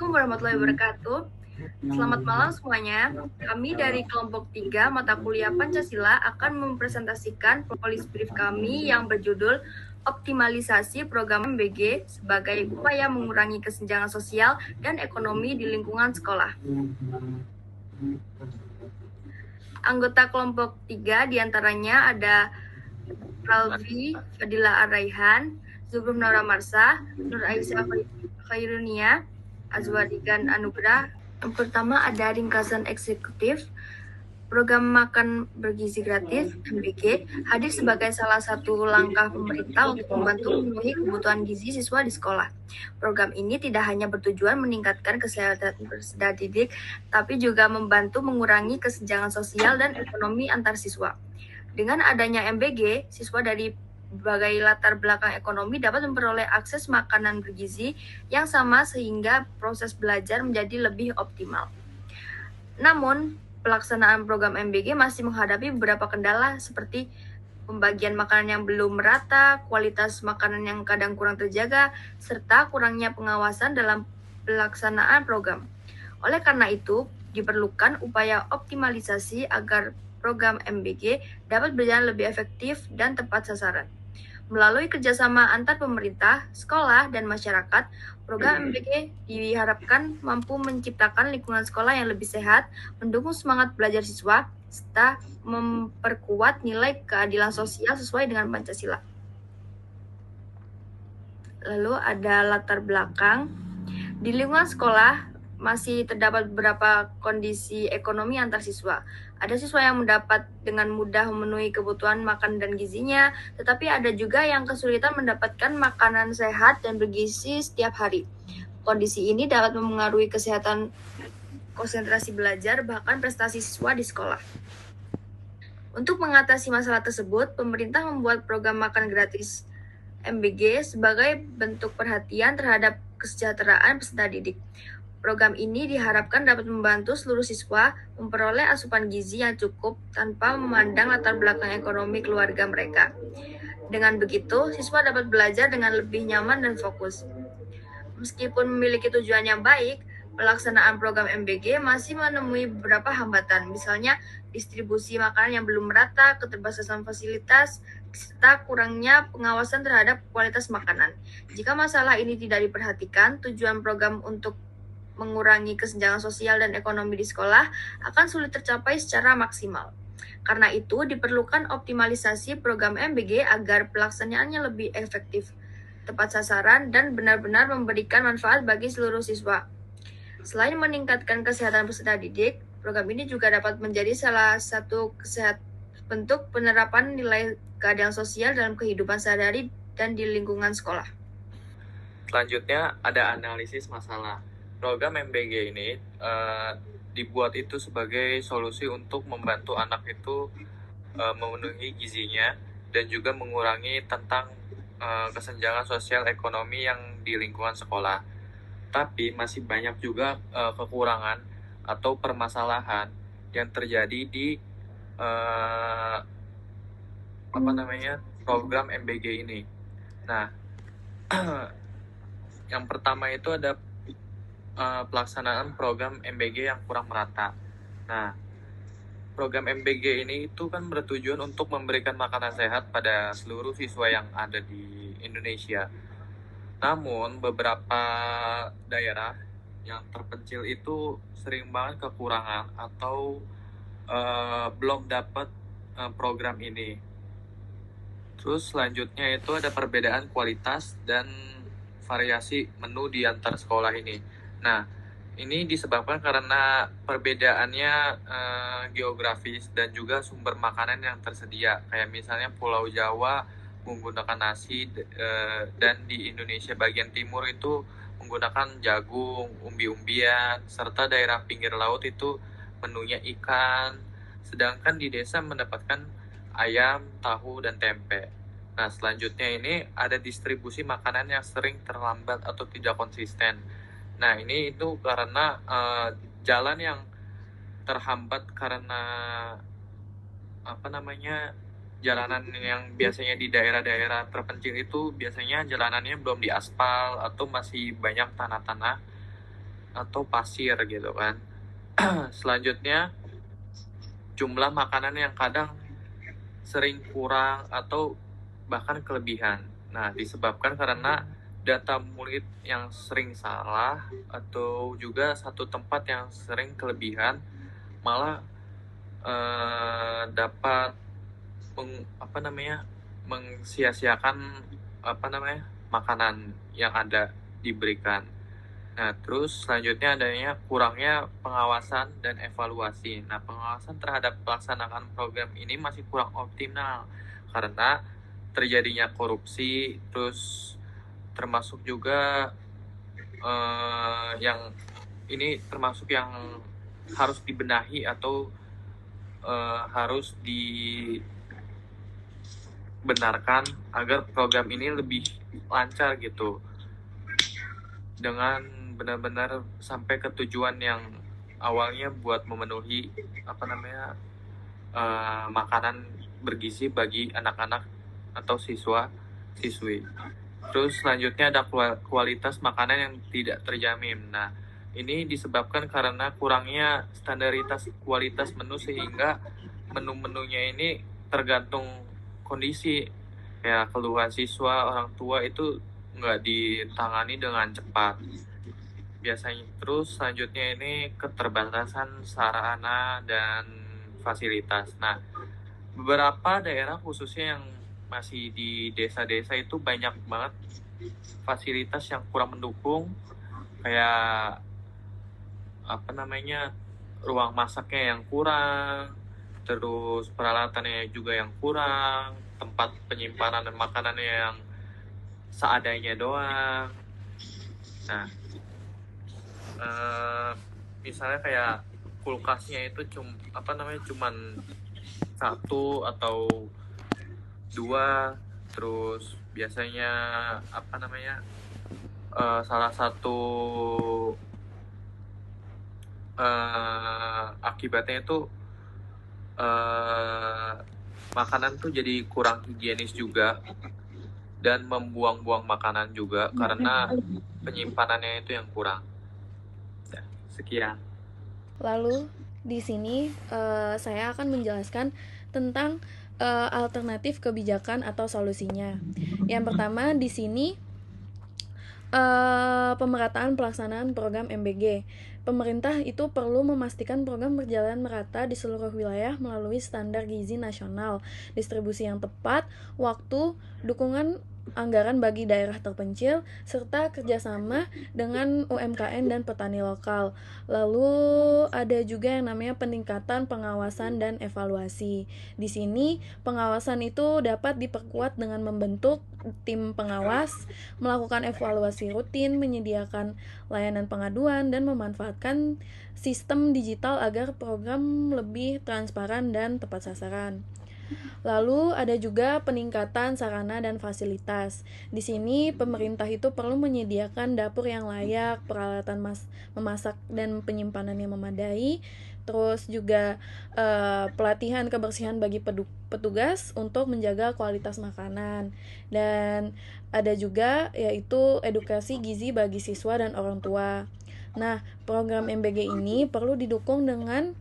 Assalamualaikum warahmatullahi wabarakatuh. Selamat malam semuanya. Kami dari kelompok 3 mata kuliah Pancasila akan mempresentasikan policy brief kami yang berjudul Optimalisasi Program MBG sebagai upaya mengurangi kesenjangan sosial dan ekonomi di lingkungan sekolah. Anggota kelompok 3 diantaranya ada Ralvi Fadila Araihan, Zubruf Nora Marsa, Nur Aisyah Khairunia, Azwadigan Anugrah. Yang pertama ada ringkasan eksekutif. Program Makan Bergizi Gratis (MBG) hadir sebagai salah satu langkah pemerintah untuk membantu memenuhi kebutuhan gizi siswa di sekolah. Program ini tidak hanya bertujuan meningkatkan kesehatan peserta didik, tapi juga membantu mengurangi kesenjangan sosial dan ekonomi antar siswa. Dengan adanya MBG, siswa dari berbagai latar belakang ekonomi dapat memperoleh akses makanan bergizi yang sama sehingga proses belajar menjadi lebih optimal. Namun, pelaksanaan program MBG masih menghadapi beberapa kendala seperti pembagian makanan yang belum merata, kualitas makanan yang kadang kurang terjaga, serta kurangnya pengawasan dalam pelaksanaan program. Oleh karena itu, diperlukan upaya optimalisasi agar program MBG dapat berjalan lebih efektif dan tepat sasaran. Melalui kerjasama antar pemerintah, sekolah, dan masyarakat, program MBG diharapkan mampu menciptakan lingkungan sekolah yang lebih sehat, mendukung semangat belajar siswa, serta memperkuat nilai keadilan sosial sesuai dengan Pancasila. Lalu ada latar belakang. Di lingkungan sekolah, masih terdapat beberapa kondisi ekonomi antar siswa. Ada siswa yang mendapat dengan mudah memenuhi kebutuhan makan dan gizinya, tetapi ada juga yang kesulitan mendapatkan makanan sehat dan bergizi setiap hari. Kondisi ini dapat memengaruhi kesehatan, konsentrasi belajar, bahkan prestasi siswa di sekolah. Untuk mengatasi masalah tersebut, pemerintah membuat program makan gratis MBG sebagai bentuk perhatian terhadap kesejahteraan peserta didik. Program ini diharapkan dapat membantu seluruh siswa memperoleh asupan gizi yang cukup tanpa memandang latar belakang ekonomi keluarga mereka. Dengan begitu, siswa dapat belajar dengan lebih nyaman dan fokus. Meskipun memiliki tujuan yang baik, pelaksanaan program MBG masih menemui beberapa hambatan, misalnya distribusi makanan yang belum merata, keterbatasan fasilitas, serta kurangnya pengawasan terhadap kualitas makanan. Jika masalah ini tidak diperhatikan, tujuan program untuk mengurangi kesenjangan sosial dan ekonomi di sekolah akan sulit tercapai secara maksimal. Karena itu, diperlukan optimalisasi program MBG agar pelaksanaannya lebih efektif, tepat sasaran, dan benar-benar memberikan manfaat bagi seluruh siswa. Selain meningkatkan kesehatan peserta didik, program ini juga dapat menjadi salah satu bentuk penerapan nilai keadilan sosial dalam kehidupan sehari-hari dan di lingkungan sekolah. Selanjutnya ada analisis masalah. Program MBG ini dibuat itu sebagai solusi untuk membantu anak itu memenuhi gizinya dan juga mengurangi tentang kesenjangan sosial ekonomi yang di lingkungan sekolah. Tapi masih banyak juga kekurangan atau permasalahan yang terjadi di program MBG ini. Nah, yang pertama itu ada pelaksanaan program MBG yang kurang merata. Nah, program MBG ini itu kan bertujuan untuk memberikan makanan sehat pada seluruh siswa yang ada di Indonesia. Namun, beberapa daerah yang terpencil itu sering banget kekurangan atau belum dapat program ini. Terus selanjutnya itu ada perbedaan kualitas dan variasi menu di antar sekolah ini. Nah, ini disebabkan karena perbedaannya geografis dan juga sumber makanan yang tersedia. Kayak misalnya Pulau Jawa menggunakan nasi dan di Indonesia bagian timur itu menggunakan jagung, umbi-umbian, serta daerah pinggir laut itu menunya ikan. Sedangkan di desa mendapatkan ayam, tahu, dan tempe. Nah, selanjutnya ini ada distribusi makanan yang sering terlambat atau tidak konsisten. Nah, ini itu karena jalan yang terhambat karena jalanan yang biasanya di daerah-daerah terpencil itu biasanya jalanannya belum diaspal atau masih banyak tanah-tanah. atau pasir gitu kan. Selanjutnya, jumlah makanan yang kadang sering kurang atau bahkan kelebihan. Nah, disebabkan karena data murid yang sering salah atau juga satu tempat yang sering kelebihan malah dapat mengsia-siakan makanan yang ada diberikan. Nah, terus selanjutnya adanya kurangnya pengawasan dan evaluasi. Nah, pengawasan terhadap pelaksanaan program ini masih kurang optimal karena terjadinya korupsi, terus termasuk juga yang ini termasuk yang harus dibenahi atau harus dibenarkan agar program ini lebih lancar gitu, dengan benar-benar sampai ke tujuan yang awalnya buat memenuhi makanan bergizi bagi anak-anak atau siswa-siswi. Terus selanjutnya ada kualitas makanan yang tidak terjamin. Nah, ini disebabkan karena kurangnya standaritas kualitas menu sehingga menu-menunya ini tergantung kondisi. Ya, keluhan siswa, orang tua itu nggak ditangani dengan cepat. Biasanya terus selanjutnya ini keterbatasan sarana dan fasilitas. Nah, beberapa daerah khususnya yang masih di desa-desa itu banyak banget fasilitas yang kurang mendukung, kayak ruang masaknya yang kurang, terus peralatannya juga yang kurang, tempat penyimpanan dan makanannya yang seadanya doang. Nah, misalnya kayak kulkasnya itu cuman satu atau dua, terus biasanya salah satu akibatnya itu makanan tuh jadi kurang higienis juga dan membuang-buang makanan juga karena penyimpanannya itu yang kurang. Ya, sekian. Lalu di sini saya akan menjelaskan tentang alternatif kebijakan atau solusinya. Yang pertama di sini pemerataan pelaksanaan program MBG. Pemerintah itu perlu memastikan program berjalan merata di seluruh wilayah melalui standar gizi nasional, distribusi yang tepat, waktu, dukungan anggaran bagi daerah terpencil, serta kerjasama dengan UMKM dan petani lokal. Lalu ada juga yang namanya peningkatan pengawasan dan evaluasi. Di sini pengawasan itu dapat diperkuat dengan membentuk tim pengawas, melakukan evaluasi rutin, menyediakan layanan pengaduan, dan memanfaatkan sistem digital agar program lebih transparan dan tepat sasaran. Lalu ada juga peningkatan sarana dan fasilitas. Di sini pemerintah itu perlu menyediakan dapur yang layak, peralatan memasak dan penyimpanan yang memadai, terus juga pelatihan kebersihan bagi petugas untuk menjaga kualitas makanan, dan ada juga yaitu edukasi gizi bagi siswa dan orang tua. Nah, program MBG ini perlu didukung dengan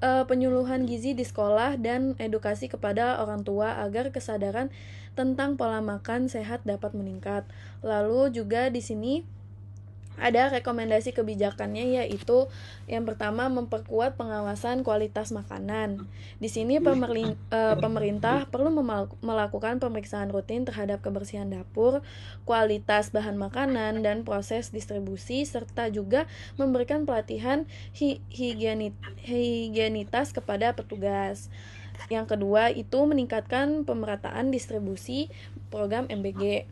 penyuluhan gizi di sekolah dan edukasi kepada orang tua agar kesadaran tentang pola makan sehat dapat meningkat. Lalu juga di sini ada rekomendasi kebijakannya, yaitu yang pertama memperkuat pengawasan kualitas makanan. Di sini pemerintah perlu melakukan pemeriksaan rutin terhadap kebersihan dapur, kualitas bahan makanan dan proses distribusi, serta juga memberikan pelatihan higienitas kepada petugas. Yang kedua itu meningkatkan pemerataan distribusi program MBG.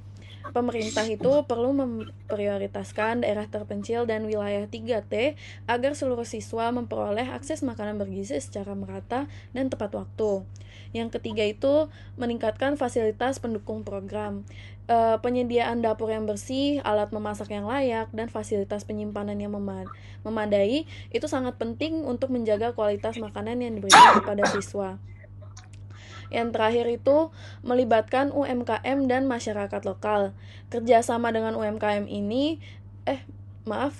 Pemerintah itu perlu memprioritaskan daerah terpencil dan wilayah 3T agar seluruh siswa memperoleh akses makanan bergizi secara merata dan tepat waktu. Yang ketiga itu meningkatkan fasilitas pendukung program. Penyediaan dapur yang bersih, alat memasak yang layak, dan fasilitas penyimpanan yang memadai itu sangat penting untuk menjaga kualitas makanan yang diberikan kepada siswa. Yang terakhir itu melibatkan UMKM dan masyarakat lokal. Kerjasama dengan UMKM ini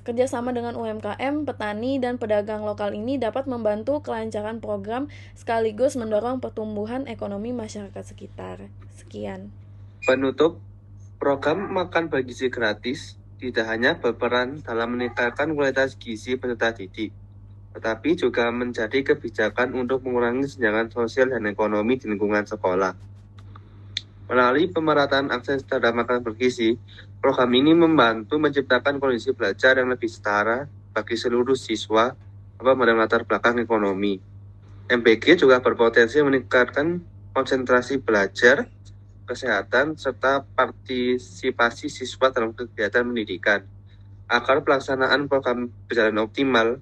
kerjasama dengan UMKM, petani, dan pedagang lokal ini dapat membantu kelancaran program sekaligus mendorong pertumbuhan ekonomi masyarakat sekitar. Sekian. Penutup, program makan bergizi gratis tidak hanya berperan dalam meningkatkan kualitas gizi peserta didik, tetapi juga menjadi kebijakan untuk mengurangi kesenjangan sosial dan ekonomi di lingkungan sekolah. Melalui pemerataan akses terhadap makanan bergizi, program ini membantu menciptakan kondisi belajar yang lebih setara bagi seluruh siswa pada latar belakang ekonomi. MBG juga berpotensi meningkatkan konsentrasi belajar, kesehatan, serta partisipasi siswa dalam kegiatan pendidikan. Agar pelaksanaan program berjalan optimal,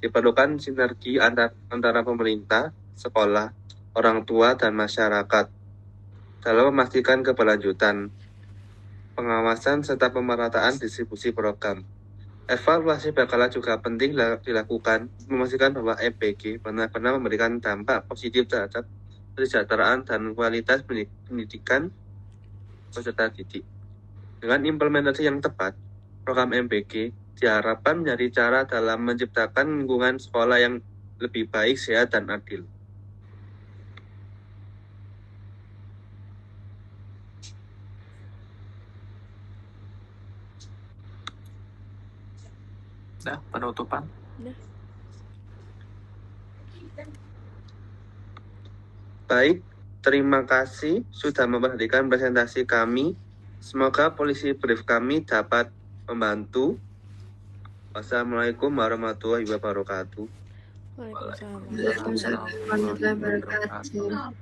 diperlukan sinergi antara pemerintah, sekolah, orang tua, dan masyarakat dalam memastikan keberlanjutan, pengawasan, serta pemerataan distribusi program. Evaluasi berkala juga penting dilakukan, memastikan bahwa MBG benar-benar memberikan dampak positif terhadap kesejahteraan dan kualitas pendidikan peserta didik. Dengan implementasi yang tepat, program MBG diharapkan menjadi cara dalam menciptakan lingkungan sekolah yang lebih baik, sehat, dan adil. Udah, penutupan. Udah. Baik, terima kasih sudah memperhatikan presentasi kami. Semoga polisi brief kami dapat membantu. Wassalamualaikum warahmatullahi wabarakatuh. Waalaikumsalam. Waalaikumsalam warahmatullahi wabarakatuh.